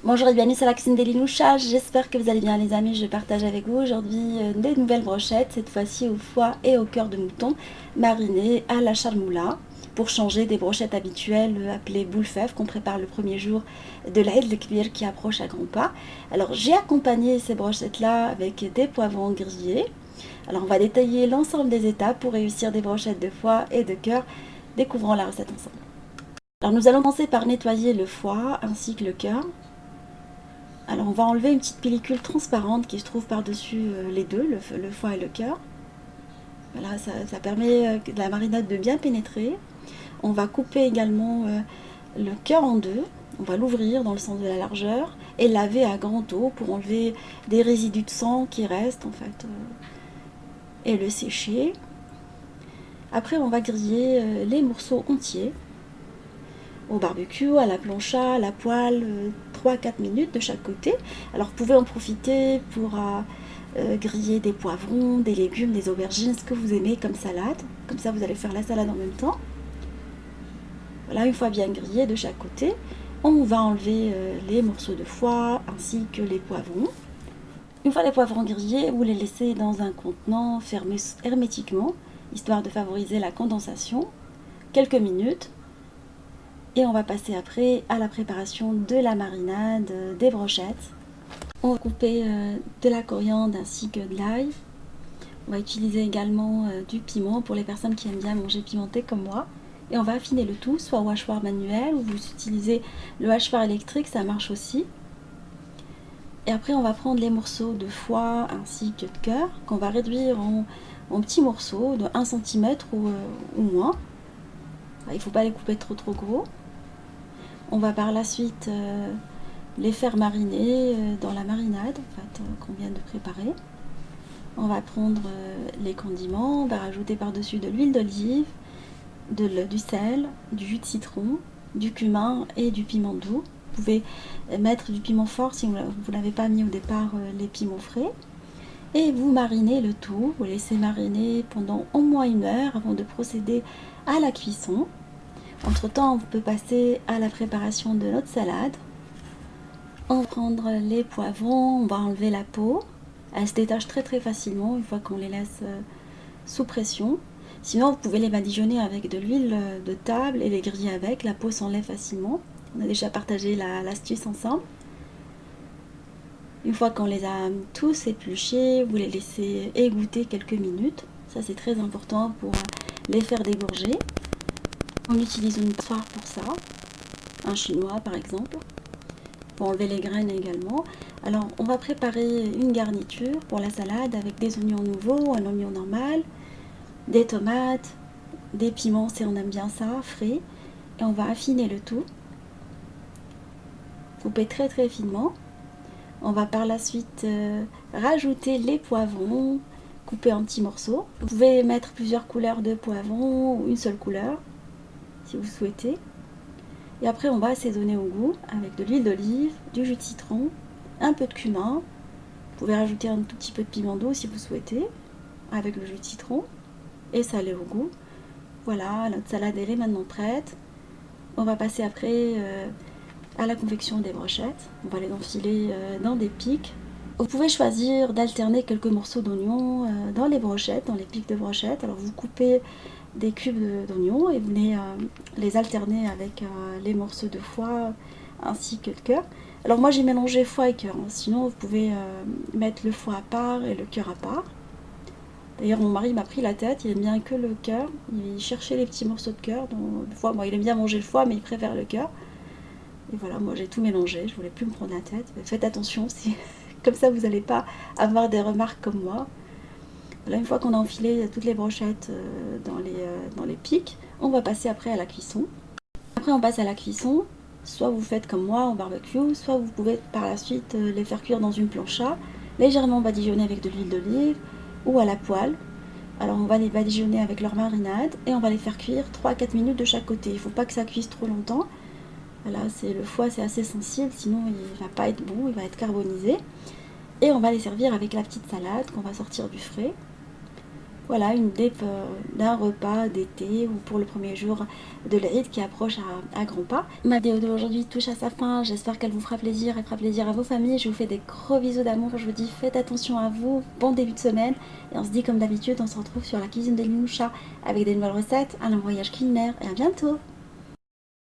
Bonjour et bienvenue sur la cuisine d'Elinoucha, j'espère que vous allez bien les amis, je partage avec vous aujourd'hui des nouvelles brochettes, cette fois-ci au foie et au cœur de mouton marinées à la charmoula, pour changer des brochettes habituelles appelées boulefèvre qu'on prépare le premier jour de l'Aïd el-Kbir qui approche à grands pas. Alors j'ai accompagné ces brochettes là avec des poivrons grillés. Alors on va détailler l'ensemble des étapes pour réussir des brochettes de foie et de cœur, découvrons la recette ensemble. Alors nous allons commencer par nettoyer le foie ainsi que le cœur. Alors on va enlever une petite pellicule transparente qui se trouve par-dessus les deux, le foie et le cœur. Voilà, ça permet de la marinade de bien pénétrer. On va couper également le cœur en deux. On va l'ouvrir dans le sens de la largeur et laver à grande eau pour enlever des résidus de sang qui restent en fait et le sécher. Après on va griller les morceaux entiers au barbecue, à la plancha, à la poêle, 3-4 minutes de chaque côté. Alors vous pouvez en profiter pour griller des poivrons, des légumes, des aubergines, ce que vous aimez comme salade. Comme ça vous allez faire la salade en même temps. Voilà, une fois bien grillé de chaque côté, on va enlever les morceaux de foie ainsi que les poivrons. Une fois les poivrons grillés, vous les laissez dans un contenant fermé hermétiquement, histoire de favoriser la condensation, quelques minutes. Et on va passer après à la préparation de la marinade des brochettes. On va couper de la coriandre ainsi que de l'ail. On va utiliser également du piment pour les personnes qui aiment bien manger pimenté comme moi. Et on va affiner le tout, soit au hachoir manuel ou vous utilisez le hachoir électrique, ça marche aussi. Et après on va prendre les morceaux de foie ainsi que de cœur qu'on va réduire en petits morceaux de 1 cm ou moins. Il ne faut pas les couper trop gros. On va par la suite les faire mariner dans la marinade en fait, qu'on vient de préparer. On va prendre les condiments, on va rajouter par-dessus de l'huile d'olive, du sel, du jus de citron, du cumin et du piment doux. Vous pouvez mettre du piment fort si vous n'avez pas mis au départ les piments frais. Et vous marinez le tout, vous laissez mariner pendant au moins 1 heure avant de procéder à la cuisson. Entre temps, on peut passer à la préparation de notre salade. On va prendre les poivrons, on va enlever la peau. Elle se détache très facilement une fois qu'on les laisse sous pression. Sinon, vous pouvez les badigeonner avec de l'huile de table et les griller avec. La peau s'enlève facilement. On a déjà partagé l'astuce ensemble. Une fois qu'on les a tous épluchés, vous les laissez égoutter quelques minutes. Ça, c'est très important pour les faire dégorger. On utilise une passoire pour ça, un chinois par exemple, pour enlever les graines également. Alors on va préparer une garniture pour la salade avec des oignons nouveaux, un oignon normal, des tomates, des piments si on aime bien ça, frais. Et on va affiner le tout, couper très finement. On va par la suite rajouter les poivrons, coupés en petits morceaux. Vous pouvez mettre plusieurs couleurs de poivrons ou une seule couleur, si vous souhaitez. Et après on va assaisonner au goût avec de l'huile d'olive, du jus de citron, un peu de cumin. Vous pouvez rajouter un tout petit peu de piment doux si vous souhaitez, avec le jus de citron, et saler au goût. Voilà, notre salade elle est maintenant prête. On va passer après à la confection des brochettes. On va les enfiler dans des pics. Vous pouvez choisir d'alterner quelques morceaux d'oignon dans les brochettes, dans les pics de brochettes. Alors vous coupez des cubes d'oignons et vous venez les alterner avec les morceaux de foie ainsi que de cœur. Alors moi j'ai mélangé foie et cœur, sinon vous pouvez mettre le foie à part et le cœur à part. D'ailleurs mon mari m'a pris la tête, il aime bien que le cœur, il cherchait les petits morceaux de cœur. Le foie, moi il aime bien manger le foie mais il préfère le cœur. Et voilà, moi j'ai tout mélangé, je voulais plus me prendre la tête. Mais faites attention, comme ça vous n'allez pas avoir des remarques comme moi. Là, une fois qu'on a enfilé toutes les brochettes dans les pics, on va passer après à la cuisson. Après on passe à la cuisson, soit vous faites comme moi en barbecue, soit vous pouvez par la suite les faire cuire dans une plancha, légèrement badigeonner avec de l'huile d'olive ou à la poêle. Alors on va les badigeonner avec leur marinade et on va les faire cuire 3-4 minutes de chaque côté. Il ne faut pas que ça cuise trop longtemps. Voilà, le foie c'est assez sensible, sinon il ne va pas être bon, il va être carbonisé. Et on va les servir avec la petite salade qu'on va sortir du frais. voilà, une idée d'un repas d'été ou pour le premier jour de l'Aïd qui approche à grands pas. Ma vidéo d'aujourd'hui touche à sa fin, j'espère qu'elle vous fera plaisir et fera plaisir à vos familles. Je vous fais des gros bisous d'amour, je vous dis faites attention à vous, bon début de semaine. Et on se dit comme d'habitude, on se retrouve sur la cuisine de Linoucha avec des nouvelles recettes, un long voyage culinaire et à bientôt.